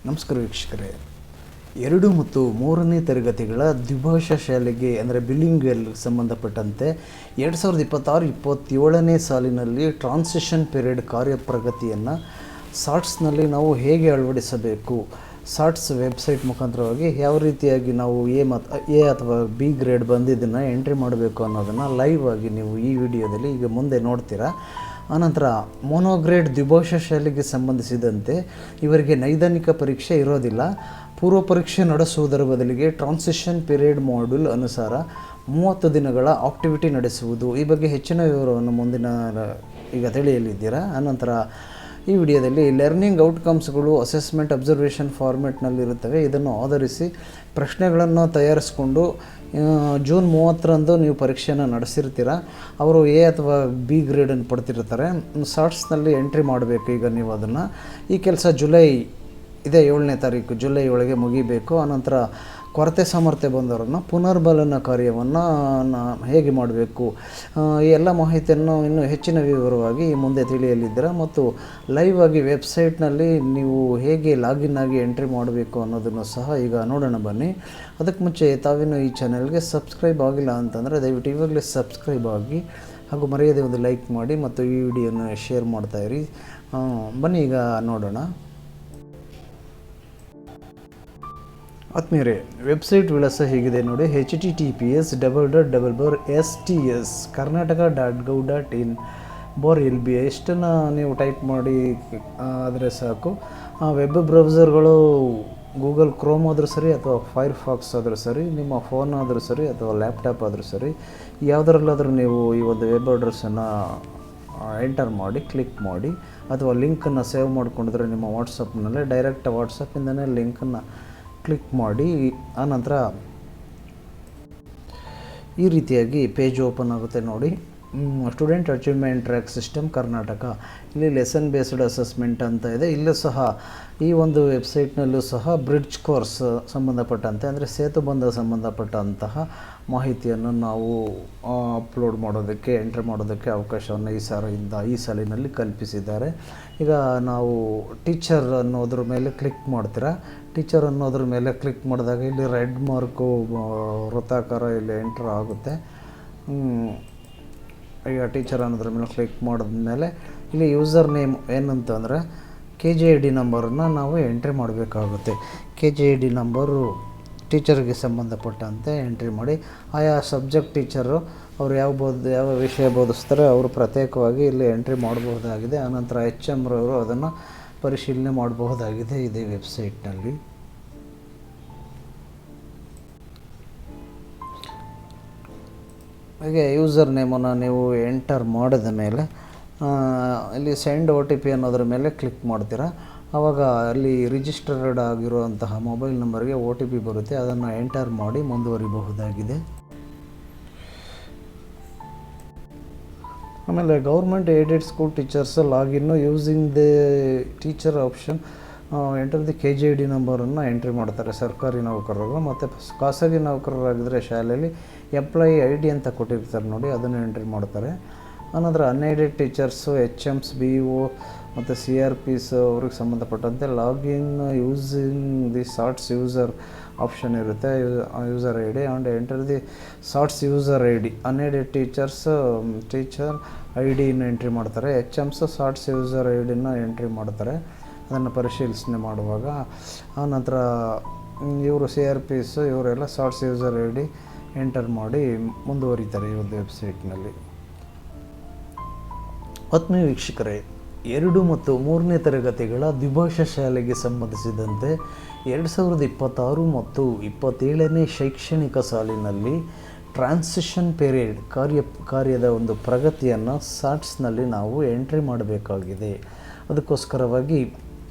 ನಮಸ್ಕಾರ ವೀಕ್ಷಕರೇ. 2 ಮತ್ತು 3ನೇ ತರಗತಿಗಳ ದ್ವಿಭಾಷಾ ಶಾಲೆಗೆ ಅಂದರೆ ಬಿಲಿಂಗ್ವೆಲ್ ಸಂಬಂಧಪಟ್ಟಂತೆ 2026-27ನೇ ಸಾಲಿನಲ್ಲಿ ಟ್ರಾನ್ಸಿಷನ್ ಪೀರಿಯಡ್ ಕಾರ್ಯಪ್ರಗತಿಯನ್ನು ಸಾಟ್ಸ್ನಲ್ಲಿ ನಾವು ಹೇಗೆ ಅಳವಡಿಸಬೇಕು, ಸಾಟ್ಸ್ ವೆಬ್ಸೈಟ್ ಮುಖಾಂತರವಾಗಿ ಯಾವ ರೀತಿಯಾಗಿ ನಾವು ಎ ಅಥವಾ ಬಿ ಗ್ರೇಡ್ ಬಂದಿದ್ದನ್ನು ಎಂಟ್ರಿ ಮಾಡಬೇಕು ಅನ್ನೋದನ್ನು ಲೈವ್ ಆಗಿ ನೀವು ಈ ವಿಡಿಯೋದಲ್ಲಿ ಈಗ ಮುಂದೆ ನೋಡ್ತೀರಾ. ಆನಂತರ ಮೋನೋಗ್ರೇಡ್ ದ್ವಿಭಾಷಾ ಶಾಲೆಗೆ ಸಂಬಂಧಿಸಿದಂತೆ ಇವರಿಗೆ ನೈದಾನಿಕ ಪರೀಕ್ಷೆ ಇರೋದಿಲ್ಲ. ಪೂರ್ವ ಪರೀಕ್ಷೆ ನಡೆಸುವುದರ ಬದಲಿಗೆ ಟ್ರಾನ್ಸಿಷನ್ ಪೀರಿಯಡ್ ಮಾಡ್ಯೂಲ್ ಅನುಸಾರ 30 ದಿನಗಳ ಆಕ್ಟಿವಿಟಿ ನಡೆಸುವುದು. ಈ ಬಗ್ಗೆ ಹೆಚ್ಚಿನ ವಿವರವನ್ನು ಮುಂದಿನ ಈಗ ತಿಳಿಯಲಿದ್ದೀರಾ. ಆನಂತರ ಈ ವಿಡಿಯೋದಲ್ಲಿ ಲರ್ನಿಂಗ್ ಔಟ್ಕಮ್ಸ್ಗಳು ಅಸೆಸ್ಮೆಂಟ್ ಅಬ್ಸರ್ವೇಷನ್ ಫಾರ್ಮೆಟ್ನಲ್ಲಿರುತ್ತವೆ. ಇದನ್ನು ಆಧರಿಸಿ ಪ್ರಶ್ನೆಗಳನ್ನು ತಯಾರಿಸಿಕೊಂಡು ಜೂನ್ 30ರಂದು ನೀವು ಪರೀಕ್ಷೆಯನ್ನು ನಡೆಸಿರ್ತೀರ. ಅವರು ಎ ಅಥವಾ ಬಿ ಗ್ರೇಡನ್ನು ಪಡ್ತಿರ್ತಾರೆ. ಸಾಟ್ಸ್ನಲ್ಲಿ ಎಂಟ್ರಿ ಮಾಡಬೇಕು. ಈಗ ನೀವು ಅದನ್ನು ಈ ಕೆಲಸ ಜುಲೈ 7ನೇ ತಾರೀಕು ಜುಲೈ ಒಳಗೆ ಮುಗಿಬೇಕು. ಆನಂತರ ಕೊರತೆ ಸಾಮರ್ಥ್ಯ ಬಂದವರನ್ನು ಪುನರ್ಬಲನ ಕಾರ್ಯವನ್ನು ಹೇಗೆ ಮಾಡಬೇಕು, ಈ ಎಲ್ಲ ಮಾಹಿತಿಯನ್ನು ಇನ್ನೂ ಹೆಚ್ಚಿನ ವಿವರವಾಗಿ ಮುಂದೆ ತಿಳಿಯಲಿದ್ದೀರ. ಮತ್ತು ಲೈವ್ ಆಗಿ ವೆಬ್ಸೈಟ್ನಲ್ಲಿ ನೀವು ಹೇಗೆ ಲಾಗಿನ್ ಆಗಿ ಎಂಟ್ರಿ ಮಾಡಬೇಕು ಅನ್ನೋದನ್ನು ಸಹ ಈಗ ನೋಡೋಣ ಬನ್ನಿ. ಅದಕ್ಕೆ ಮುಂಚೆ ತಾವೇನು ಈ ಚಾನೆಲ್ಗೆ ಸಬ್ಸ್ಕ್ರೈಬ್ ಆಗಿಲ್ಲ ಅಂತಂದರೆ ದಯವಿಟ್ಟು ಇವಾಗಲೇ ಸಬ್ಸ್ಕ್ರೈಬ್ ಆಗಿ ಹಾಗೂ ಮರೆಯದೆ ಒಂದು ಲೈಕ್ ಮಾಡಿ ಮತ್ತು ಈ ವಿಡಿಯೋನ ಶೇರ್ ಮಾಡ್ತಾಯಿರಿ. ಬನ್ನಿ ಈಗ ನೋಡೋಣ. ಆತ್ಮೀಯರೇ, ವೆಬ್ಸೈಟ್ ವಿಳಾಸ ಹೀಗಿದೆ ನೋಡಿ. https://karnataka.gov.in/LBI ಇಷ್ಟನ್ನು ನೀವು ಟೈಪ್ ಮಾಡಿ ಆದರೆ ಸಾಕು. ವೆಬ್ ಬ್ರೌಸರ್ಗಳು ಗೂಗಲ್ ಕ್ರೋಮ್ ಆದರೂ ಸರಿ ಅಥವಾ ಫೈರ್ಫಾಕ್ಸ್ ಆದರೂ ಸರಿ, ನಿಮ್ಮ ಫೋನ್ ಆದರೂ ಸರಿ ಅಥವಾ ಲ್ಯಾಪ್ಟಾಪ್ ಆದರೂ ಸರಿ, ಯಾವುದರಲ್ಲಾದರೂ ನೀವು ಈ ಒಂದು ವೆಬ್ ಅಡ್ರೆಸ್ಸನ್ನು ಎಂಟರ್ ಮಾಡಿ ಕ್ಲಿಕ್ ಮಾಡಿ ಅಥವಾ ಲಿಂಕನ್ನು ಸೇವ್ ಮಾಡ್ಕೊಂಡಿದ್ರೆ ನಿಮ್ಮ ವಾಟ್ಸಪ್ನಲ್ಲೇ ಡೈರೆಕ್ಟ್ ವಾಟ್ಸಪ್ಪಿಂದನೇ ಲಿಂಕನ್ನು ಕ್ಲಿಕ್ ಮಾಡಿ ಆನಂತರ ಈ ರೀತಿಯಾಗಿ ಪೇಜ್ ಓಪನ್ ಆಗುತ್ತೆ ನೋಡಿ. Student achievement track system Karnataka, ಇಲ್ಲಿ ಲೆಸನ್ ಬೇಸ್ಡ್ ಅಸೆಸ್ಮೆಂಟ್ ಅಂತ ಇದೆ. ಇಲ್ಲೂ ಸಹ ಈ ಒಂದು ವೆಬ್ಸೈಟ್ನಲ್ಲೂ ಸಹ ಬ್ರಿಡ್ಜ್ ಕೋರ್ಸ್ ಸಂಬಂಧಪಟ್ಟಂತೆ ಅಂದರೆ ಸೇತುಬಂಧ ಸಂಬಂಧಪಟ್ಟಂತಹ ಮಾಹಿತಿಯನ್ನು ನಾವು ಅಪ್ಲೋಡ್ ಮಾಡೋದಕ್ಕೆ ಎಂಟ್ರಿ ಮಾಡೋದಕ್ಕೆ ಅವಕಾಶವನ್ನು ಈ ಸಾಲಿನಲ್ಲಿ ಕಲ್ಪಿಸಿದ್ದಾರೆ. ಈಗ ನಾವು ಟೀಚರ್ ಅನ್ನೋದ್ರ ಮೇಲೆ ಕ್ಲಿಕ್ ಮಾಡ್ತೀರಾ. ಟೀಚರ್ ಅನ್ನೋದ್ರ ಮೇಲೆ ಕ್ಲಿಕ್ ಮಾಡಿದಾಗ ಇಲ್ಲಿ ರೆಡ್ ಮಾರ್ಕು ವೃತ್ತಾಕಾರ ಇಲ್ಲಿ ಎಂಟ್ರ್ ಆಗುತ್ತೆ. ಈಗ ಟೀಚರ್ ಅನ್ನೋದ್ರ ಮೇಲೆ ಕ್ಲಿಕ್ ಮಾಡಿದ್ಮೇಲೆ ಇಲ್ಲಿ ಯೂಸರ್ ನೇಮ್ ಏನಂತಂದರೆ KJID ನಂಬರನ್ನು ನಾವು ಎಂಟ್ರಿ ಮಾಡಬೇಕಾಗುತ್ತೆ. KJID ನಂಬರು ಟೀಚರ್ಗೆ ಸಂಬಂಧಪಟ್ಟಂತೆ ಎಂಟ್ರಿ ಮಾಡಿ ಆಯಾ ಸಬ್ಜೆಕ್ಟ್ ಟೀಚರು ಅವರು ಯಾವ ವಿಷಯ ಬೋಧಿಸ್ತಾರೆ ಅವರು ಪ್ರತ್ಯೇಕವಾಗಿ ಇಲ್ಲಿ ಎಂಟ್ರಿ ಮಾಡಬಹುದಾಗಿದೆ. ಆನಂತರ HM ರವರು ಅದನ್ನು ಪರಿಶೀಲನೆ ಮಾಡಬಹುದಾಗಿದೆ ಇದೇ ವೆಬ್ಸೈಟ್ನಲ್ಲಿ. ಹಾಗೆ ಯೂಸರ್ ನೇಮನ್ನು ನೀವು ಎಂಟರ್ ಮಾಡಿದ ಮೇಲೆ ಇಲ್ಲಿ ಸೆಂಡ್ OTP ಅನ್ನೋದ್ರ ಮೇಲೆ ಕ್ಲಿಕ್ ಮಾಡ್ತೀರಾ. ಆವಾಗ ಅಲ್ಲಿ ರಿಜಿಸ್ಟರ್ಡ್ ಆಗಿರುವಂತಹ ಮೊಬೈಲ್ ನಂಬರ್ಗೆ OTP ಬರುತ್ತೆ. ಅದನ್ನು ಎಂಟರ್ ಮಾಡಿ ಮುಂದುವರಿಬಹುದಾಗಿದೆ. ಆಮೇಲೆ government aided school teachers ಲಾಗಿನ್ನು using the teacher option enter the KJID ನಂಬರನ್ನು ಎಂಟ್ರಿ ಮಾಡ್ತಾರೆ ಸರ್ಕಾರಿ ನೌಕರರು. ಮತ್ತು ಖಾಸಗಿ ನೌಕರರಾಗಿದ್ದರೆ ಶಾಲೆಯಲ್ಲಿ ಎಂಪ್ಲಾಯಿ ID ಅಂತ ಕೊಟ್ಟಿರ್ತಾರೆ ನೋಡಿ, ಅದನ್ನು ಎಂಟ್ರಿ ಮಾಡ್ತಾರೆ. ಆನಂತರ ಅನ್ಏಡೆಡ್ ಟೀಚರ್ಸು HMs BO ಮತ್ತು CRPs ಅವ್ರಿಗೆ ಸಂಬಂಧಪಟ್ಟಂತೆ login using the SATS user option ಇರುತ್ತೆ. User ID and enter the SATS user ID. Unaided teachers teacher ID-ನ ಎಂಟ್ರಿ ಮಾಡ್ತಾರೆ. HMs ಸಾಟ್ಸ್ ಯೂಸರ್ ID-ನ ಎಂಟ್ರಿ ಮಾಡ್ತಾರೆ ಅದನ್ನು ಪರಿಶೀಲನೆ ಮಾಡುವಾಗ. ಆನಂತರ ಇವರು CRPs ಇವರೆಲ್ಲ ಸಾಟ್ಸ್ ಯೂಸರ್ ID ಎಂಟರ್ ಮಾಡಿ ಮುಂದುವರಿತಾರೆ ಈ ಒಂದು ವೆಬ್ಸೈಟ್ನಲ್ಲಿ. ಆತ್ಮೀಯ ವೀಕ್ಷಕರೇ, 2 ಮತ್ತು 3ನೇ ತರಗತಿಗಳ ದ್ವಿಭಾಷಾ ಶಾಲೆಗೆ ಸಂಬಂಧಿಸಿದಂತೆ 2026 ಮತ್ತು 27ನೇ ಶೈಕ್ಷಣಿಕ ಸಾಲಿನಲ್ಲಿ ಟ್ರಾನ್ಸಿಷನ್ ಪೀರಿಯಡ್ ಕಾರ್ಯದ ಒಂದು ಪ್ರಗತಿಯನ್ನು ಸಾಟ್ಸ್ನಲ್ಲಿ ನಾವು ಎಂಟ್ರಿ ಮಾಡಬೇಕಾಗಿದೆ. ಅದಕ್ಕೋಸ್ಕರವಾಗಿ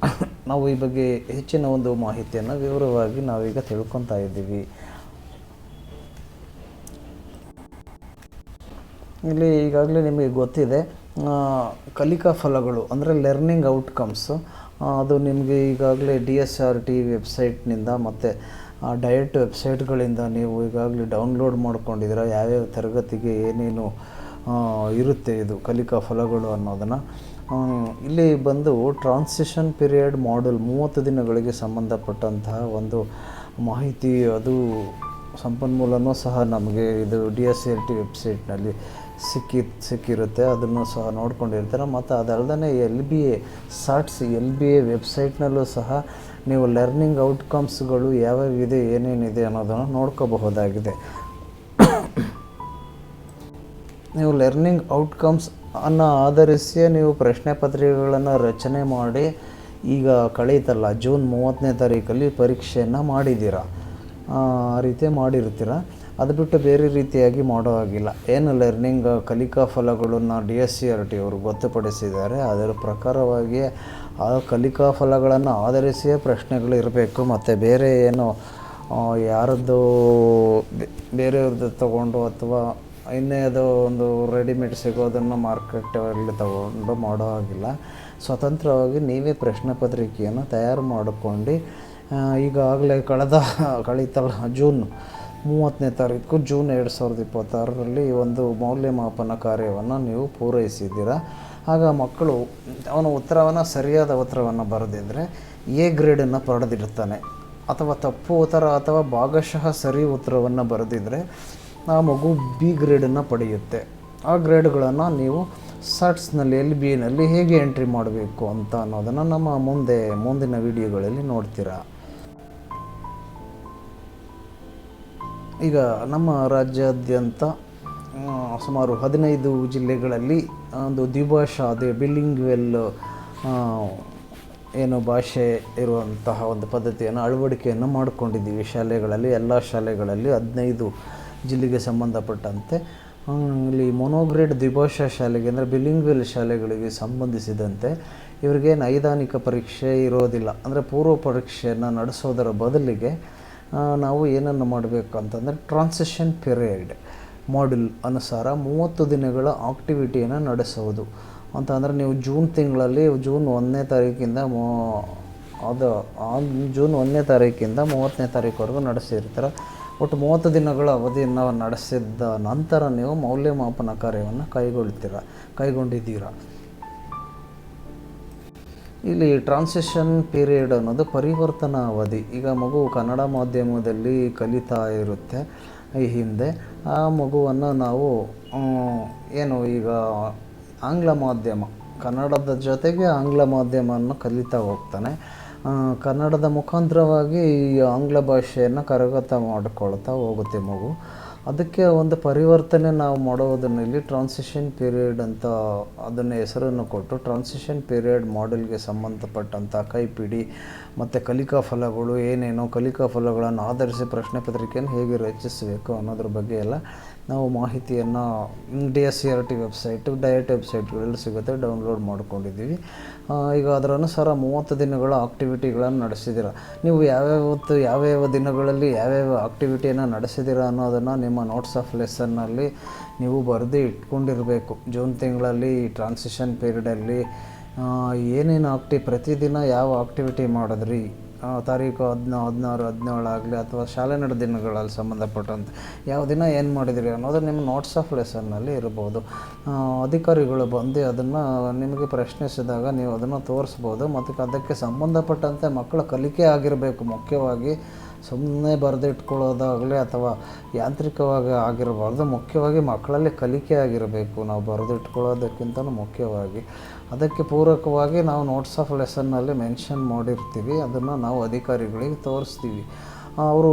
ನಾವು ಈ ಬಗ್ಗೆ ಹೆಚ್ಚಿನ ಒಂದು ಮಾಹಿತಿಯನ್ನು ವಿವರವಾಗಿ ನಾವೀಗ ತಿಳ್ಕೊತಾ ಇದ್ದೀವಿ. ಇಲ್ಲಿ ಈಗಾಗಲೇ ನಿಮಗೆ ಗೊತ್ತಿದೆ ಕಲಿಕಾ ಫಲಗಳು ಅಂದರೆ ಲರ್ನಿಂಗ್ ಔಟ್ಕಮ್ಸ್. ಅದು ನಿಮಗೆ ಈಗಾಗಲೇ DSRT ವೆಬ್ಸೈಟ್ನಿಂದ ಮತ್ತು ಡಯಟ್ ವೆಬ್ಸೈಟ್ಗಳಿಂದ ನೀವು ಈಗಾಗಲೇ ಡೌನ್ಲೋಡ್ ಮಾಡ್ಕೊಂಡಿದ್ದೀರ. ಯಾವ್ಯಾವ ತರಗತಿಗೆ ಏನೇನು ಇರುತ್ತೆ ಇದು ಕಲಿಕಾ ಫಲಗಳು ಅನ್ನೋದನ್ನು ಇಲ್ಲಿ ಬಂದು ಟ್ರಾನ್ಸಿಷನ್ ಪೀರಿಯಡ್ ಮಾಡ್ಯೂಲ್ 30 ದಿನಗಳಿಗೆ ಸಂಬಂಧಪಟ್ಟಂತಹ ಒಂದು ಮಾಹಿತಿ, ಅದು ಸಂಪನ್ಮೂಲನೂ ಸಹ ನಮಗೆ ಇದು DSCRT ವೆಬ್ಸೈಟ್ನಲ್ಲಿ ಸಿಕ್ಕಿರುತ್ತೆ. ಅದನ್ನು ಸಹ ನೋಡ್ಕೊಂಡಿರ್ತಾರೆ. ಮತ್ತು ಅದಲ್ಲದೆ LBA ಸಾಟ್ಸ್ LBA ವೆಬ್ಸೈಟ್ನಲ್ಲೂ ಸಹ ನೀವು ಲರ್ನಿಂಗ್ ಔಟ್ಕಮ್ಸ್ಗಳು ಯಾವ್ಯಾವಿದೆ, ಏನೇನಿದೆ ಅನ್ನೋದನ್ನು ನೋಡ್ಕೋಬಹುದಾಗಿದೆ. ನೀವು ಲರ್ನಿಂಗ್ ಔಟ್ಕಮ್ಸ್ ಅನ್ನು ಆಧರಿಸಿ ನೀವು ಪ್ರಶ್ನೆ ಪತ್ರಿಕೆಗಳನ್ನು ರಚನೆ ಮಾಡಿ, ಈಗ ಕಳೀತಲ್ಲ ಜೂನ್ 30ನೇ ತಾರೀಕಲ್ಲಿ ಪರೀಕ್ಷೆಯನ್ನು ಮಾಡಿದ್ದೀರ, ಆ ರೀತಿ ಮಾಡಿರ್ತೀರ. ಅದು ಬಿಟ್ಟು ಬೇರೆ ರೀತಿಯಾಗಿ ಮಾಡೋ ಹಾಗಿಲ್ಲ. ಏನು ಲರ್ನಿಂಗ್ ಕಲಿಕಾ ಫಲಗಳನ್ನು DSCRT ಅವರು ಗೊತ್ತುಪಡಿಸಿದ್ದಾರೆ, ಅದರ ಪ್ರಕಾರವಾಗಿ ಆ ಕಲಿಕಾ ಫಲಗಳನ್ನು ಆಧರಿಸಿಯೇ ಪ್ರಶ್ನೆಗಳು ಇರಬೇಕು. ಮತ್ತು ಬೇರೆ ಏನು ಯಾರದ್ದು ಬೇರೆಯವ್ರದ್ದು ತಗೊಂಡು ಅಥವಾ ಇನ್ನೇ ಅದು ಒಂದು ರೆಡಿಮೇಡ್ ಸಿಗೋದನ್ನು ಮಾರ್ಕೆಟಲ್ಲಿ ತಗೊಂಡು ಮಾಡೋ ಹಾಗಿಲ್ಲ. ಸ್ವತಂತ್ರವಾಗಿ ನೀವೇ ಪ್ರಶ್ನೆ ಪತ್ರಿಕೆಯನ್ನು ತಯಾರು ಮಾಡಿಕೊಂಡು, ಈಗಾಗಲೇ ಕಳೀತಲ್ಲ ಜೂನ್ 30ನೇ ತಾರೀಕು ಜೂನ್ 2026ರಲ್ಲಿ ಒಂದು ಮೌಲ್ಯಮಾಪನ ಕಾರ್ಯವನ್ನು ನೀವು ಪೂರೈಸಿದ್ದೀರ. ಆಗ ಮಕ್ಕಳು ಅವನ ಸರಿಯಾದ ಉತ್ತರವನ್ನು ಬರೆದಿದ್ದರೆ A ಗ್ರೇಡನ್ನು ಪಡೆದಿರ್ತಾನೆ. ಅಥವಾ ತಪ್ಪು ಉತ್ತರ ಅಥವಾ ಭಾಗಶಃ ಸರಿ ಉತ್ತರವನ್ನು ಬರೆದಿದ್ದರೆ ಆ ಮಗು B ಗ್ರೇಡನ್ನು ಪಡೆಯುತ್ತೆ. ಆ ಗ್ರೇಡ್ಗಳನ್ನು ನೀವು ಸಾಟ್ಸ್ನಲ್ಲಿ LBAನಲ್ಲಿ ಹೇಗೆ ಎಂಟ್ರಿ ಮಾಡಬೇಕು ಅಂತ ಅನ್ನೋದನ್ನು ನಮ್ಮ ಮುಂದಿನ ವಿಡಿಯೋಗಳಲ್ಲಿ ನೋಡ್ತೀರಾ. ಈಗ ನಮ್ಮ ರಾಜ್ಯಾದ್ಯಂತ ಸುಮಾರು 15 ಜಿಲ್ಲೆಗಳಲ್ಲಿ ಒಂದು ದ್ವಿಭಾಷಾ, ಅದೇ ಬಿಲಿಂಗ್ವೆಲ್ ಏನು ಭಾಷೆ ಇರುವಂತಹ ಒಂದು ಪದ್ಧತಿಯನ್ನು ಅಳವಡಿಕೆಯನ್ನು ಮಾಡಿಕೊಂಡಿದ್ದೀವಿ ಶಾಲೆಗಳಲ್ಲಿ. ಎಲ್ಲ ಶಾಲೆಗಳಲ್ಲಿ 15 ಜಿಲ್ಲೆಗೆ ಸಂಬಂಧಪಟ್ಟಂತೆ ಇಲ್ಲಿ ಮೊನೋಗ್ರೇಡ್ ದ್ವಿಭಾಷಾ ಶಾಲೆಗೆ ಅಂದರೆ ಬಿಲಿಂಗ್ವೆಲ್ ಶಾಲೆಗಳಿಗೆ ಸಂಬಂಧಿಸಿದಂತೆ ಇವರಿಗೇನು ನೈದಾನಿಕ ಪರೀಕ್ಷೆ ಇರೋದಿಲ್ಲ. ಅಂದರೆ ಪೂರ್ವ ಪರೀಕ್ಷೆಯನ್ನು ನಡೆಸೋದರ ಬದಲಿಗೆ ನಾವು ಏನನ್ನು ಮಾಡಬೇಕು ಅಂತಂದರೆ ಟ್ರಾನ್ಸಿಷನ್ ಪೀರಿಯಡ್ ಮಾಡ್ಯೂಲ್ ಅನುಸಾರ 30 ದಿನಗಳ ಆಕ್ಟಿವಿಟಿಯನ್ನು ನಡೆಸುವುದು ಅಂತಂದರೆ ನೀವು ಜೂನ್ ತಿಂಗಳಲ್ಲಿ ಜೂನ್ 1ನೇ ತಾರೀಕಿಂದ ಜೂನ್ 1ನೇ ತಾರೀಕಿಂದ 30ನೇ ತಾರೀಕುವರೆಗೂ ನಡೆಸಿರ್ತಾರೆ. ಒಟ್ಟು 30 ದಿನಗಳ ಅವಧಿಯನ್ನು ನಡೆಸಿದ ನಂತರ ನೀವು ಮೌಲ್ಯಮಾಪನ ಕಾರ್ಯವನ್ನು ಕೈಗೊಂಡಿದ್ದೀರ. ಇಲ್ಲಿ ಟ್ರಾನ್ಸಿಷನ್ ಪೀರಿಯಡ್ ಅನ್ನೋದು ಪರಿವರ್ತನಾ ಅವಧಿ. ಈಗ ಮಗು ಕನ್ನಡ ಮಾಧ್ಯಮದಲ್ಲಿ ಕಲಿತಾ ಇರುತ್ತೆ ಈ ಹಿಂದೆ, ಆ ಮಗುವನ್ನು ನಾವು ಏನು ಈಗ ಆಂಗ್ಲ ಮಾಧ್ಯಮ, ಕನ್ನಡದ ಜೊತೆಗೆ ಆಂಗ್ಲ ಮಾಧ್ಯಮವನ್ನು ಕಲಿತಾ ಹೋಗ್ತಾನೆ. ಕನ್ನಡದ ಮುಖಾಂತರವಾಗಿ ಈ ಆಂಗ್ಲ ಭಾಷೆಯನ್ನು ಕರಗತ ಮಾಡಿಕೊಳ್ತಾ ಹೋಗುತ್ತೆ ಮಗು. ಅದಕ್ಕೆ ಒಂದು ಪರಿವರ್ತನೆ ನಾವು ಮಾಡೋದನ್ನು ಇಲ್ಲಿ ಟ್ರಾನ್ಸಿಷನ್ ಪೀರಿಯಡ್ ಅಂತ ಅದನ್ನು ಹೆಸರನ್ನು ಕೊಟ್ಟು ಟ್ರಾನ್ಸಿಷನ್ ಪೀರಿಯಡ್ ಮಾಡೆಲ್ಗೆ ಸಂಬಂಧಪಟ್ಟಂಥ ಕೈಪಿಡಿ ಮತ್ತು ಕಲಿಕಾ ಫಲಗಳು ಏನೇನೋ, ಕಲಿಕಾ ಫಲಗಳನ್ನು ಆಧರಿಸಿ ಪ್ರಶ್ನೆ ಪತ್ರಿಕೆಯನ್ನು ಹೇಗೆ ರಚಿಸಬೇಕು ಅನ್ನೋದ್ರ ಬಗ್ಗೆ ಎಲ್ಲ ನಾವು ಮಾಹಿತಿಯನ್ನು DSCRT ವೆಬ್ಸೈಟು, ಡಯಟ್ ವೆಬ್ಸೈಟ್ಗಳಲ್ಲಿ ಸಿಗುತ್ತೆ, ಡೌನ್ಲೋಡ್ ಮಾಡ್ಕೊಂಡಿದ್ದೀವಿ. ಈಗ ಅದರ ಅನುಸಾರ 30 ದಿನಗಳ ಆಕ್ಟಿವಿಟಿಗಳನ್ನು ನಡೆಸಿದ್ದೀರ. ನೀವು ಯಾವ್ಯಾವ ದಿನಗಳಲ್ಲಿ ಯಾವ್ಯಾವ ಆಕ್ಟಿವಿಟಿಯನ್ನು ನಡೆಸಿದ್ದೀರ ಅನ್ನೋದನ್ನು ನಿಮ್ಮ ನೋಟ್ಸ್ ಆಫ್ ಲೆಸನ್ನಲ್ಲಿ ನೀವು ಬರೆದು ಇಟ್ಕೊಂಡಿರಬೇಕು. ಜೂನ್ ತಿಂಗಳಲ್ಲಿ ಟ್ರಾನ್ಸಿಷನ್ ಪೀರಿಯಡಲ್ಲಿ ಏನೇನು ಪ್ರತಿದಿನ ಯಾವ ಆಕ್ಟಿವಿಟಿ ಮಾಡಿದ್ರಿ, ತಾರೀಕು 16, 17 ಆಗಲಿ ಅಥವಾ ಶಾಲೆ ನಡೆದ ದಿನಗಳಲ್ಲಿ ಸಂಬಂಧಪಟ್ಟಂತೆ ಯಾವ ದಿನ ಏನು ಮಾಡಿದಿರಿ ಅನ್ನೋದು ನಿಮ್ಮ ನೋಟ್ಸ್ ಆಫ್ ಲೆಸನ್ನಲ್ಲಿ ಇರ್ಬೋದು. ಅಧಿಕಾರಿಗಳು ಬಂದು ಅದನ್ನು ನಿಮಗೆ ಪ್ರಶ್ನಿಸಿದಾಗ ನೀವು ಅದನ್ನು ತೋರಿಸ್ಬೋದು. ಮತ್ತು ಅದಕ್ಕೆ ಸಂಬಂಧಪಟ್ಟಂತೆ ಮಕ್ಕಳ ಕಲಿಕೆ ಆಗಿರಬೇಕು. ಮುಖ್ಯವಾಗಿ ಸುಮ್ಮನೆ ಬರೆದಿಟ್ಕೊಳ್ಳೋದಾಗಲಿ ಅಥವಾ ಯಾಂತ್ರಿಕವಾಗಿ ಆಗಿರಬಾರ್ದು. ಮುಖ್ಯವಾಗಿ ಮಕ್ಕಳಲ್ಲಿ ಕಲಿಕೆ ಆಗಿರಬೇಕು. ನಾವು ಬರೆದಿಟ್ಕೊಳ್ಳೋದಕ್ಕಿಂತಲೂ ಮುಖ್ಯವಾಗಿ ಅದಕ್ಕೆ ಪೂರಕವಾಗಿ ನಾವು ನೋಟ್ಸ್ ಆಫ್ ಲೆಸನ್ನಲ್ಲಿ ಮೆನ್ಷನ್ ಮಾಡಿರ್ತೀವಿ. ಅದನ್ನು ನಾವು ಅಧಿಕಾರಿಗಳಿಗೆ ತೋರಿಸ್ತೀವಿ. ಅವರು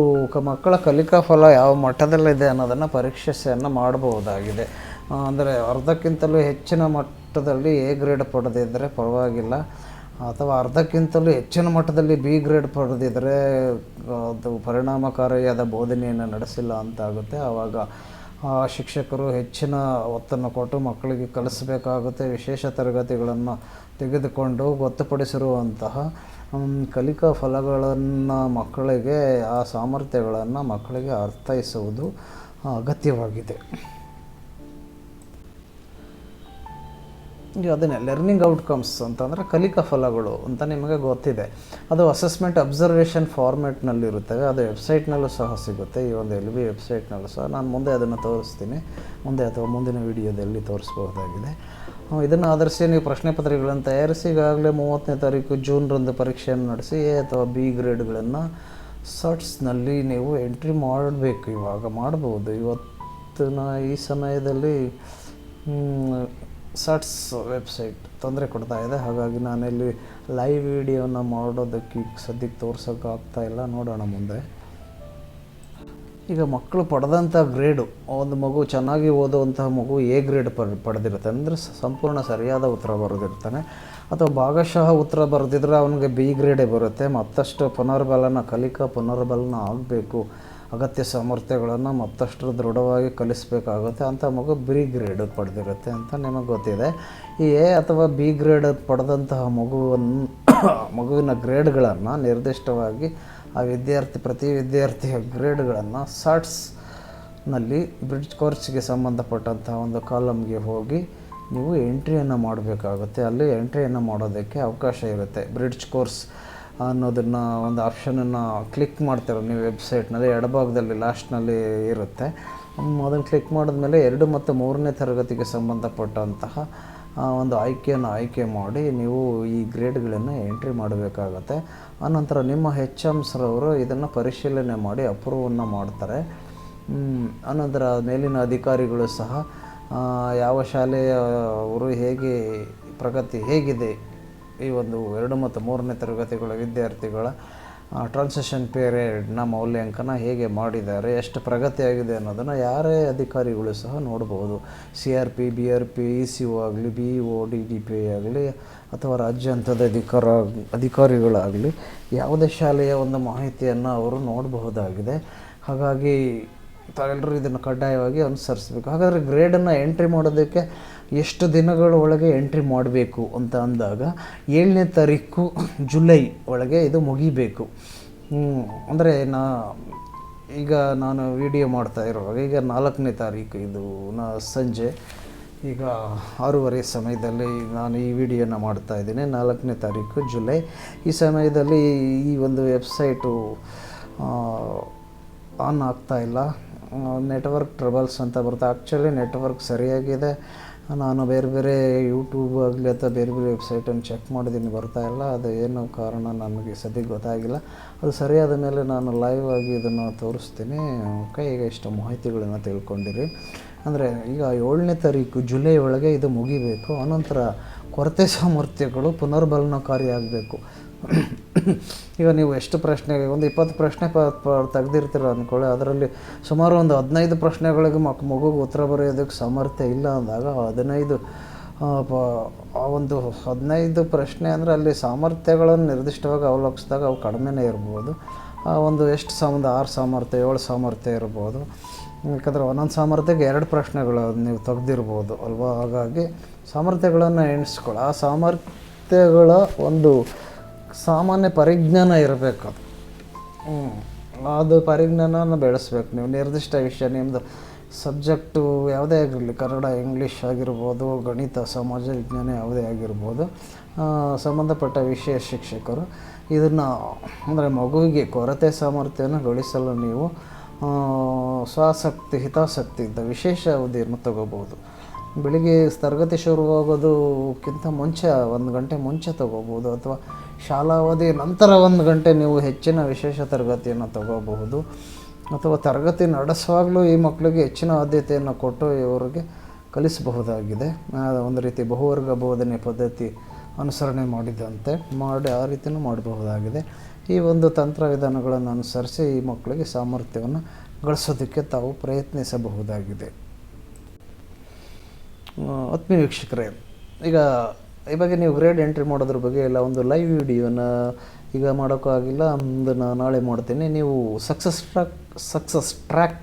ಮಕ್ಕಳ ಕಲಿಕಾ ಫಲ ಯಾವ ಮಟ್ಟದಲ್ಲಿದೆ ಅನ್ನೋದನ್ನು ಪರೀಕ್ಷೆಯನ್ನು ಮಾಡಬಹುದಾಗಿದೆ. ಅಂದರೆ ಅರ್ಧಕ್ಕಿಂತಲೂ ಹೆಚ್ಚಿನ ಮಟ್ಟದಲ್ಲಿ A ಗ್ರೇಡ್ ಪಡೆದಿದ್ದರೆ ಪರವಾಗಿಲ್ಲ, ಅಥವಾ ಅರ್ಧಕ್ಕಿಂತಲೂ ಹೆಚ್ಚಿನ ಮಟ್ಟದಲ್ಲಿ B ಗ್ರೇಡ್ ಪಡೆದಿದ್ದರೆ ಅದು ಪರಿಣಾಮಕಾರಿಯಾದ ಬೋಧನೆಯನ್ನು ನಡೆಸಿಲ್ಲ ಅಂತಾಗುತ್ತೆ. ಆವಾಗ ಶಿಕ್ಷಕರು ಹೆಚ್ಚಿನ ಒತ್ತನ್ನು ಕೊಟ್ಟು ಮಕ್ಕಳಿಗೆ ಕಲಿಸಬೇಕಾಗುತ್ತೆ. ವಿಶೇಷ ತರಗತಿಗಳನ್ನು ತೆಗೆದುಕೊಂಡು ಗೊತ್ತುಪಡಿಸಿರುವಂತಹ ಕಲಿಕಾ ಫಲಗಳನ್ನು ಮಕ್ಕಳಿಗೆ, ಆ ಸಾಮರ್ಥ್ಯಗಳನ್ನು ಮಕ್ಕಳಿಗೆ ಅರ್ಥೈಸುವುದು ಅಗತ್ಯವಾಗಿದೆ. ಈಗ ಅದನ್ನೇ ಲರ್ನಿಂಗ್ ಔಟ್ಕಮ್ಸ್ ಅಂತಂದರೆ ಕಲಿಕಾ ಫಲಗಳು ಅಂತ ನಿಮಗೆ ಗೊತ್ತಿದೆ. ಅದು ಅಸೆಸ್ಮೆಂಟ್ ಅಬ್ಸರ್ವೇಷನ್ ಫಾರ್ಮ್ಯಾಟ್ನಲ್ಲಿರುತ್ತವೆ. ಅದು ವೆಬ್ಸೈಟ್ನಲ್ಲೂ ಸಹ ಸಿಗುತ್ತೆ. ಈ ಒಂದು LB ವೆಬ್ಸೈಟ್ನಲ್ಲೂ ಸಹ ನಾನು ಮುಂದೆ ಅದನ್ನು ತೋರಿಸ್ತೀನಿ, ಮುಂದೆ ಅಥವಾ ಮುಂದಿನ ವಿಡಿಯೋದಲ್ಲಿ ತೋರಿಸ್ಬಹುದಾಗಿದೆ. ಇದನ್ನು ಆಧರಿಸಿ ನೀವು ಪ್ರಶ್ನೆ ಪತ್ರಿಕೆಗಳನ್ನು ತಯಾರಿಸಿ ಈಗಾಗಲೇ 30ನೇ ತಾರೀಕು ಜೂನ್ರಂದು ಪರೀಕ್ಷೆಯನ್ನು ನಡೆಸಿ ಎ ಅಥವಾ ಬಿ ಗ್ರೇಡ್ಗಳನ್ನು ಸಾಟ್ಸ್ನಲ್ಲಿ ನೀವು ಎಂಟ್ರಿ ಮಾಡಬೇಕು. ಇವಾಗ ಮಾಡ್ಬೋದು. ಇವತ್ತಿನ ಈ ಸಮಯದಲ್ಲಿ ಸಾಟ್ಸ್ ವೆಬ್ಸೈಟ್ ತೊಂದರೆ ಕೊಡ್ತಾ ಇದೆ. ಹಾಗಾಗಿ ನಾನಿಲ್ಲಿ ಲೈವ್ ವಿಡಿಯೋನ ಮಾಡೋದಕ್ಕೆ ಈಗ ಸದ್ಯಕ್ಕೆ ತೋರ್ಸೋಕ್ಕಾಗ್ತಾ ಇಲ್ಲ. ನೋಡೋಣ ಮುಂದೆ. ಈಗ ಮಕ್ಕಳು ಪಡೆದಂಥ ಗ್ರೇಡು, ಒಂದು ಮಗು ಚೆನ್ನಾಗಿ ಓದುವಂತಹ ಮಗು ಎ ಗ್ರೇಡ್ ಪಡೆದಿರುತ್ತೆ ಅಂದರೆ ಸಂಪೂರ್ಣ ಸರಿಯಾದ ಉತ್ತರ ಬರೆದಿರ್ತಾನೆ. ಅಥವಾ ಭಾಗಶಃ ಉತ್ತರ ಬರೆದಿದ್ರೆ ಅವನಿಗೆ ಬಿ ಗ್ರೇಡೇ ಬರುತ್ತೆ. ಮತ್ತಷ್ಟು ಕಲಿಕಾ ಪುನರ್ಬಲನ ಆಗಬೇಕು, ಅಗತ್ಯ ಸಾಮರ್ಥ್ಯಗಳನ್ನು ಮತ್ತಷ್ಟು ದೃಢವಾಗಿ ಕಲಿಸಬೇಕಾಗುತ್ತೆ. ಅಂಥ ಮಗು ಬಿ ಗ್ರೇಡ್ ಪಡೆದಿರುತ್ತೆ ಅಂತ ನಿಮಗೆ ಗೊತ್ತಿದೆ. ಈ ಎ ಅಥವಾ ಬಿ ಗ್ರೇಡ್ ಪಡೆದಂತಹ ಮಗುವಿನ ಗ್ರೇಡ್ಗಳನ್ನು ನಿರ್ದಿಷ್ಟವಾಗಿ ಪ್ರತಿ ವಿದ್ಯಾರ್ಥಿಯ ಗ್ರೇಡ್ಗಳನ್ನು ಸಾಟ್ಸ್ನಲ್ಲಿ ಬ್ರಿಡ್ಜ್ ಕೋರ್ಸ್ಗೆ ಸಂಬಂಧಪಟ್ಟಂತಹ ಒಂದು ಕಾಲಮ್ಗೆ ಹೋಗಿ ನೀವು ಎಂಟ್ರಿಯನ್ನು ಮಾಡಬೇಕಾಗುತ್ತೆ. ಅಲ್ಲಿ ಎಂಟ್ರಿಯನ್ನು ಮಾಡೋದಕ್ಕೆ ಅವಕಾಶ ಇರುತ್ತೆ. ಬ್ರಿಡ್ಜ್ ಕೋರ್ಸ್ ಅನ್ನೋದನ್ನು ಒಂದು ಆಪ್ಷನನ್ನು ಕ್ಲಿಕ್ ಮಾಡ್ತೀರ ನೀವು ವೆಬ್ಸೈಟ್ನಲ್ಲಿ, ಎಡಭಾಗದಲ್ಲಿ ಲಾಸ್ಟ್ನಲ್ಲಿ ಇರುತ್ತೆ. ಅದನ್ನು ಕ್ಲಿಕ್ ಮಾಡಿದ್ಮೇಲೆ 2 ಮತ್ತು 3ನೇ ತರಗತಿಗೆ ಸಂಬಂಧಪಟ್ಟಂತಹ ಒಂದು ಆಯ್ಕೆ ಮಾಡಿ ನೀವು ಈ ಗ್ರೇಡ್ಗಳನ್ನು ಎಂಟ್ರಿ ಮಾಡಬೇಕಾಗತ್ತೆ. ಆನಂತರ ನಿಮ್ಮ HMs ರವರು ಇದನ್ನು ಪರಿಶೀಲನೆ ಮಾಡಿ ಅಪ್ರೂವನ್ನು ಮಾಡ್ತಾರೆ. ಆನಂತರ ಮೇಲಿನ ಅಧಿಕಾರಿಗಳು ಸಹ ಯಾವ ಶಾಲೆಯ ಅವರು ಪ್ರಗತಿ ಹೇಗಿದೆ, ಈ ಒಂದು 2 ಮತ್ತು 3ನೇ ತರಗತಿಗಳ ವಿದ್ಯಾರ್ಥಿಗಳ ಟ್ರಾನ್ಸಿಷನ್ ಪೀರಿಯಡ್ನ ಮೌಲ್ಯಾಂಕನ ಹೇಗೆ ಮಾಡಿದ್ದಾರೆ, ಎಷ್ಟು ಪ್ರಗತಿಯಾಗಿದೆ ಅನ್ನೋದನ್ನು ಯಾರೇ ಅಧಿಕಾರಿಗಳು ಸಹ ನೋಡ್ಬೋದು. CRP, BRP, ECO ಆಗಲಿ, BEO, DDP ಆಗಲಿ ಅಥವಾ ರಾಜ್ಯ ಹಂತದ ಅಧಿಕಾರಿಗಳಾಗಲಿ ಯಾವುದೇ ಶಾಲೆಯ ಒಂದು ಮಾಹಿತಿಯನ್ನು ಅವರು ನೋಡಬಹುದಾಗಿದೆ. ಹಾಗಾಗಿ ತಾವೆಲ್ಲರೂ ಇದನ್ನು ಕಡ್ಡಾಯವಾಗಿ ಅನುಸರಿಸಬೇಕು. ಹಾಗಾದರೆ ಗ್ರೇಡನ್ನು ಎಂಟ್ರಿ ಮಾಡೋದಕ್ಕೆ ಎಷ್ಟು ದಿನಗಳ ಒಳಗೆ ಎಂಟ್ರಿ ಮಾಡಬೇಕು ಅಂತ ಅಂದಾಗ 7ನೇ ತಾರೀಕು ಜುಲೈ ಒಳಗೆ ಇದು ಮುಗಿಬೇಕು. ಅಂದರೆ ಈಗ ನಾನು ವಿಡಿಯೋ ಮಾಡ್ತಾ ಇರುವಾಗ ಈಗ 4ನೇ ತಾರೀಕು ಇದು ಸಂಜೆ ಈಗ 6:30 ಸಮಯದಲ್ಲಿ ನಾನು ಈ ವಿಡಿಯೋನ ಮಾಡ್ತಾ ಇದ್ದೀನಿ. 4ನೇ ತಾರೀಕು ಜುಲೈ. ಈ ಸಮಯದಲ್ಲಿ ಈ ಒಂದು ವೆಬ್ಸೈಟು ಆನ್ ಆಗ್ತಾಯಿಲ್ಲ. ನೆಟ್ವರ್ಕ್ ಟ್ರಬಲ್ಸ್ ಅಂತ ಬರುತ್ತೆ. ಆ್ಯಕ್ಚುಲಿ ನೆಟ್ವರ್ಕ್ ಸರಿಯಾಗಿದೆ. ನಾನು ಬೇರೆ ಯೂಟ್ಯೂಬ್ ಆಗಲಿ ಅಥವಾ ಬೇರೆ ವೆಬ್ಸೈಟನ್ನು ಚೆಕ್ ಮಾಡಿದ್ದೀನಿ, ಬರ್ತಾಯಿಲ್ಲ. ಅದು ಏನು ಕಾರಣ ನನಗೆ ಸದ್ಯಕ್ಕೆ ಗೊತ್ತಾಗಿಲ್ಲ. ಅದು ಸರಿಯಾದ ಮೇಲೆ ನಾನು ಲೈವ್ ಆಗಿ ಇದನ್ನು ತೋರಿಸ್ತೀನಿ. ಓಕೆ, ಈಗ ಇಷ್ಟು ಮಾಹಿತಿಗಳನ್ನು ತಿಳ್ಕೊಂಡಿರಿ. ಅಂದರೆ ಈಗ 7ನೇ ತಾರೀಕು ಜುಲೈ ಒಳಗೆ ಇದು ಮುಗಿಬೇಕು. ಆನಂತರ ಕೊರತೆ ಸಾಮರ್ಥ್ಯಗಳು ಪುನರ್ಬಲನಕಾರಿ ಆಗಬೇಕು. ಈಗ ನೀವು ಎಷ್ಟು ಪ್ರಶ್ನೆಗೆ ಒಂದು 20 ಪ್ರಶ್ನೆ ತೆಗೆದಿರ್ತೀರ ಅಂದ್ಕೊಳ್ಳಿ. ಅದರಲ್ಲಿ ಸುಮಾರು ಒಂದು 15 ಪ್ರಶ್ನೆಗಳಿಗೆ ಮಗುಗೆ ಉತ್ತರ ಬರೆಯೋದಕ್ಕೆ ಸಾಮರ್ಥ್ಯ ಇಲ್ಲ ಅಂದಾಗ 15 ಪ್ರಶ್ನೆ ಅಂದರೆ ಅಲ್ಲಿ ಸಾಮರ್ಥ್ಯಗಳನ್ನು ನಿರ್ದಿಷ್ಟವಾಗಿ ಅವಲೋಕಿಸಿದಾಗ ಅವು ಕಡಿಮೆನೇ ಇರ್ಬೋದು. ಒಂದು 6 ಸಾಮರ್ಥ್ಯ 7 ಸಾಮರ್ಥ್ಯ ಇರ್ಬೋದು. ಯಾಕಂದರೆ ಒಂದೊಂದು ಸಾಮರ್ಥ್ಯಕ್ಕೆ 2 ಪ್ರಶ್ನೆಗಳು ನೀವು ತೆಗೆದಿರ್ಬೋದು ಅಲ್ವಾ. ಹಾಗಾಗಿ ಸಾಮರ್ಥ್ಯಗಳನ್ನು ಎಣಿಸ್ಕೊಳ್ಳಿ. ಆ ಸಾಮರ್ಥ್ಯಗಳ ಒಂದು ಸಾಮಾನ್ಯ ಪರಿಜ್ಞಾನ ಇರಬೇಕು. ಅದು ಪರಿಜ್ಞಾನನ ಬೆಳೆಸ್ಬೇಕು ನೀವು. ನಿರ್ದಿಷ್ಟ ವಿಷಯ ನಿಮ್ಮದು ಸಬ್ಜೆಕ್ಟು ಯಾವುದೇ ಆಗಿರಲಿ, ಕನ್ನಡ, ಇಂಗ್ಲೀಷ್ ಆಗಿರ್ಬೋದು, ಗಣಿತ, ಸಮಾಜ ವಿಜ್ಞಾನ ಯಾವುದೇ ಆಗಿರ್ಬೋದು, ಸಂಬಂಧಪಟ್ಟ ವಿಷಯ ಶಿಕ್ಷಕರು ಇದನ್ನು ಅಂದರೆ ಮಗುವಿಗೆ ಕೊರತೆ ಸಾಮರ್ಥ್ಯವನ್ನು ಗಳಿಸಲು ನೀವು ಹಿತಾಸಕ್ತಿ ಇದ್ದ ವಿಶೇಷ ಅವಧಿಯನ್ನು ತಗೋಬೋದು. ಬೆಳಿಗ್ಗೆ ತರಗತಿ ಶುರುವಾಗೋದಕ್ಕಿಂತ ಮುಂಚೆ 1 ಗಂಟೆ ಮುಂಚೆ ತಗೋಬೋದು, ಅಥವಾ ಶಾಲಾ ಅವಧಿ ನಂತರ 1 ಗಂಟೆ ನೀವು ಹೆಚ್ಚಿನ ವಿಶೇಷ ತರಗತಿಯನ್ನು ತಗೋಬಹುದು. ಅಥವಾ ತರಗತಿ ನಡೆಸುವಾಗಲೂ ಈ ಮಕ್ಕಳಿಗೆ ಹೆಚ್ಚಿನ ಆದ್ಯತೆಯನ್ನು ಕೊಟ್ಟು ಇವರಿಗೆ ಕಲಿಸಬಹುದಾಗಿದೆ. ಒಂದು ರೀತಿ ಬಹುವರ್ಗ ಬೋಧನೆ ಪದ್ಧತಿ ಅನುಸರಣೆ ಮಾಡಿ ಆ ರೀತಿಯೂ ಮಾಡಬಹುದಾಗಿದೆ. ಈ ಒಂದು ತಂತ್ರ ವಿಧಾನಗಳನ್ನು ಅನುಸರಿಸಿ ಈ ಮಕ್ಕಳಿಗೆ ಸಾಮರ್ಥ್ಯವನ್ನು ಗಳಿಸೋದಕ್ಕೆ ತಾವು ಪ್ರಯತ್ನಿಸಬಹುದಾಗಿದೆ. ಆತ್ಮೀಯ ವೀಕ್ಷಕರೇ, ಈಗ ಈ ಬಗ್ಗೆ ನೀವು ಗ್ರೇಡ್ ಎಂಟ್ರಿ ಮಾಡೋದ್ರ ಬಗ್ಗೆ ಎಲ್ಲ ಒಂದು ಲೈವ್ ವಿಡಿಯೋನ ಈಗ ಮಾಡೋಕ್ಕಾಗಿಲ್ಲ, ಅದನ್ನು ನಾಳೆ ಮಾಡ್ತೀನಿ. ನೀವು ಸಕ್ಸಸ್ ಟ್ರ್ಯಾಕ್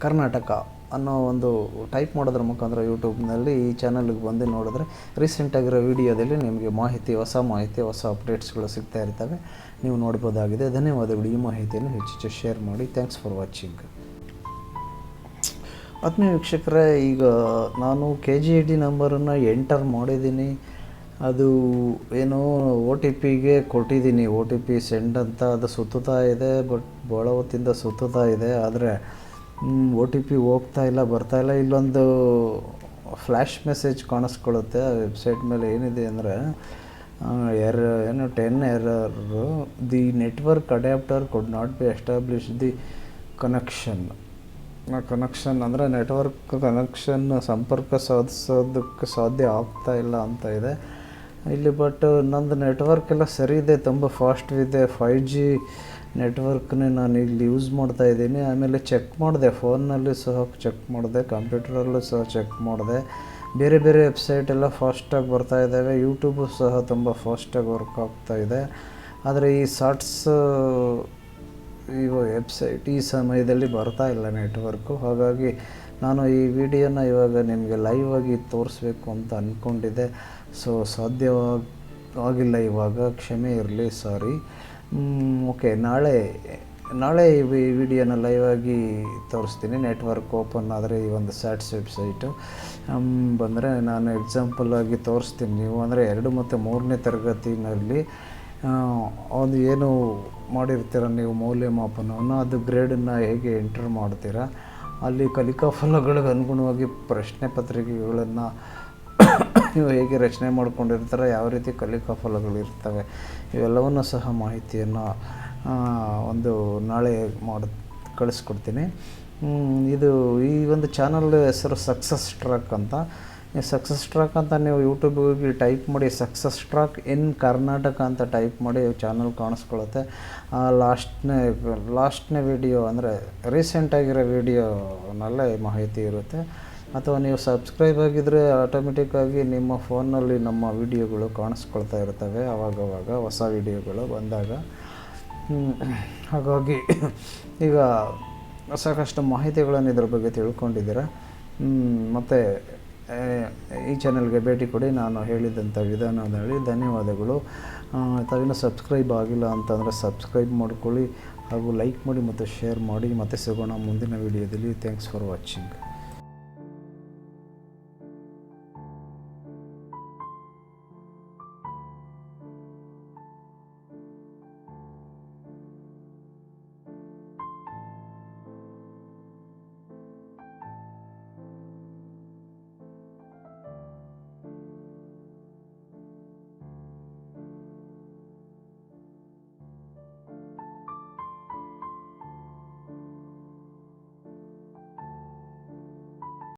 ಕರ್ನಾಟಕ ಅನ್ನೋ ಒಂದು ಟೈಪ್ ಮಾಡೋದ್ರ ಮುಖಾಂತರ ಯೂಟ್ಯೂಬ್ನಲ್ಲಿ ಈ ಚಾನಲ್ಗೆ ಬಂದು ನೋಡಿದ್ರೆ ರೀಸೆಂಟಾಗಿರೋ ವಿಡಿಯೋದಲ್ಲಿ ನಿಮಗೆ ಹೊಸ ಮಾಹಿತಿ ಹೊಸ ಅಪ್ಡೇಟ್ಸ್ಗಳು ಸಿಗ್ತಾ ಇರ್ತವೆ, ನೀವು ನೋಡ್ಬೋದಾಗಿದೆ. ಧನ್ಯವಾದಗಳು. ಈ ಮಾಹಿತಿಯನ್ನು ಹೆಚ್ಚು ಶೇರ್ ಮಾಡಿ. Thanks for watching. ಆತ್ಮೀಯ ವೀಕ್ಷಕರೇ, ಈಗ ನಾನು KGED ನಂಬರನ್ನು ಎಂಟರ್ ಮಾಡಿದ್ದೀನಿ. ಅದು ಏನೋ OTPಗೆ ಕೊಟ್ಟಿದ್ದೀನಿ. OTP ಸೆಂಡ್ ಅಂತ ಅದು ಸುತ್ತುತ್ತಾ ಇದೆ. ಬಟ್ ಭಾಳ ಹೊತ್ತಿಂದ ಸುತ್ತುತ್ತಾ ಇದೆ. ಆದರೆ OTP ಹೋಗ್ತಾಯಿಲ್ಲ, ಬರ್ತಾಯಿಲ್ಲ. ಇಲ್ಲೊಂದು ಫ್ಲ್ಯಾಶ್ ಮೆಸೇಜ್ ಕಾಣಿಸ್ಕೊಳ್ಳುತ್ತೆ ಆ ವೆಬ್ಸೈಟ್ ಮೇಲೆ. ಏನಿದೆ ಅಂದರೆ ಏನು 10 error, the network adapter could not be establish the connection. Connection ಅಂದರೆ ನೆಟ್ವರ್ಕ್ ಕನೆಕ್ಷನ್ ಸಂಪರ್ಕ ಸಾಧಿಸೋದಕ್ಕೆ ಸಾಧ್ಯ ಆಗ್ತಾ ಇಲ್ಲ ಅಂತ ಇದೆ ಇಲ್ಲಿ. ಬಟ್ ನಂದು ನೆಟ್ವರ್ಕ್ ಎಲ್ಲ ಸರಿ ಇದೆ, ತುಂಬ ಫಾಸ್ಟ್ ಇದೆ. 5G ನೆಟ್ವರ್ಕ್ನೇ ನಾನು ಇಲ್ಲಿ ಯೂಸ್ ಮಾಡ್ತಾಯಿದ್ದೀನಿ. ಆಮೇಲೆ ಚೆಕ್ ಮಾಡಿದೆ, ಫೋನ್ನಲ್ಲಿ ಸಹ ಚೆಕ್ ಮಾಡಿದೆ, ಕಂಪ್ಯೂಟರಲ್ಲೂ ಸಹ ಚೆಕ್ ಮಾಡಿದೆ. ಬೇರೆ ಬೇರೆ ವೆಬ್ಸೈಟ್ ಎಲ್ಲ ಫಾಸ್ಟಾಗಿ ಬರ್ತಾಯಿದ್ದಾವೆ, ಯೂಟ್ಯೂಬು ಸಹ ತುಂಬ ಫಾಸ್ಟಾಗಿ ವರ್ಕ್ ಆಗ್ತಾಯಿದೆ. ಆದರೆ ಈ ಶಾರ್ಟ್ಸ್ ವೆಬ್ಸೈಟ್ ಈ ಸಮಯದಲ್ಲಿ ಬರ್ತಾ ಇಲ್ಲ ನೆಟ್ವರ್ಕು. ಹಾಗಾಗಿ ನಾನು ಈ ವಿಡಿಯೋನ ಇವಾಗ ನಿಮಗೆ ಲೈವ್ ಆಗಿ ತೋರಿಸ್ಬೇಕು ಅಂತ ಅಂದ್ಕೊಂಡಿದ್ದೆ. ಸೊ ಸಾಧ್ಯವಾಗಿಲ್ಲ ಇವಾಗ, ಕ್ಷಮೆ ಇರಲಿ, ಸಾರಿ. ಓಕೆ, ನಾಳೆ ಈ ವಿಡಿಯೋನ ಲೈವ್ ಆಗಿ ತೋರಿಸ್ತೀನಿ. ನೆಟ್ವರ್ಕ್ ಓಪನ್ ಆದರೆ ಈ ಒಂದು ಶಾರ್ಟ್ಸ್ ವೆಬ್ಸೈಟು ಬಂದರೆ ನಾನು ಎಕ್ಸಾಂಪಲ್ ಆಗಿ ತೋರಿಸ್ತೀನಿ. ನೀವು ಅಂದರೆ 2 ಮತ್ತು 3ನೇ ತರಗತಿನಲ್ಲಿ ಅದು ಏನು ಮಾಡಿರ್ತೀರ ನೀವು ಮೌಲ್ಯಮಾಪನವನ್ನು, ಅದು ಗ್ರೇಡನ್ನು ಹೇಗೆ ಎಂಟರ್ ಮಾಡ್ತೀರಾ, ಅಲ್ಲಿ ಕಲಿಕಾ ಫಲಗಳಿಗೆ ಅನುಗುಣವಾಗಿ ಪ್ರಶ್ನೆ ಪತ್ರಿಕೆಗಳನ್ನು ನೀವು ಹೇಗೆ ರಚನೆ ಮಾಡ್ಕೊಂಡಿರ್ತಾರೆ, ಯಾವ ರೀತಿ ಕಲಿಕಾ ಫಲಗಳಿರ್ತವೆ, ಇವೆಲ್ಲವನ್ನು ಸಹ ಮಾಹಿತಿಯನ್ನು ಒಂದು ನಾಳೆ ಕಳಿಸ್ಕೊಡ್ತೀನಿ. ಈ ಒಂದು ಚಾನಲ್ ಹೆಸರು ಸಕ್ಸಸ್ ಟ್ರ್ಯಾಕ್ ಅಂತ. ಈ ಸಕ್ಸಸ್ ಟ್ರ್ಯಾಕ್ ಅಂತ ನೀವು ಯೂಟ್ಯೂಬಿಗೆ ಟೈಪ್ ಮಾಡಿ, ಸಕ್ಸಸ್ ಟ್ರ್ಯಾಕ್ ಇನ್ ಕರ್ನಾಟಕ ಅಂತ ಟೈಪ್ ಮಾಡಿ ಚಾನಲ್ ಕಾಣಿಸ್ಕೊಳ್ಳುತ್ತೆ. ಲಾಸ್ಟ್ನೇ ವಿಡಿಯೋ ಅಂದರೆ ರೀಸೆಂಟಾಗಿರೋ ವಿಡಿಯೋನಲ್ಲೇ ಮಾಹಿತಿ ಇರುತ್ತೆ. ಅಥವಾ ನೀವು ಸಬ್ಸ್ಕ್ರೈಬ್ ಆಗಿದ್ದರೆ ಆಟೋಮೆಟಿಕ್ಕಾಗಿ ನಿಮ್ಮ ಫೋನ್ನಲ್ಲಿ ನಮ್ಮ ವಿಡಿಯೋಗಳು ಕಾಣಿಸ್ಕೊಳ್ತಾ ಇರ್ತವೆ ಆವಾಗವಾಗ, ಹೊಸ ವಿಡಿಯೋಗಳು ಬಂದಾಗ. ಹಾಗಾಗಿ ಈಗ ಸಾಕಷ್ಟು ಮಾಹಿತಿಗಳನ್ನು ಇದ್ರ ಬಗ್ಗೆ ತಿಳ್ಕೊಂಡಿದ್ದೀರ. ಮತ್ತು ಈ ಚಾನಲ್ಗೆ ಭೇಟಿ ಕೊಡಿ. ನಾನು ಹೇಳಿದಂಥ ವಿಧಾನದಲ್ಲಿ ಧನ್ಯವಾದಗಳು. ತಾವಿನ್ನೂ ಸಬ್ಸ್ಕ್ರೈಬ್ ಆಗಿಲ್ಲ ಅಂತಂದರೆ ಸಬ್ಸ್ಕ್ರೈಬ್ ಮಾಡ್ಕೊಳ್ಳಿ, ಹಾಗೂ ಲೈಕ್ ಮಾಡಿ ಮತ್ತು ಶೇರ್ ಮಾಡಿ. ಮತ್ತೆ ಸಿಗೋಣ ಮುಂದಿನ ವಿಡಿಯೋದಲ್ಲಿ. Thanks for watching.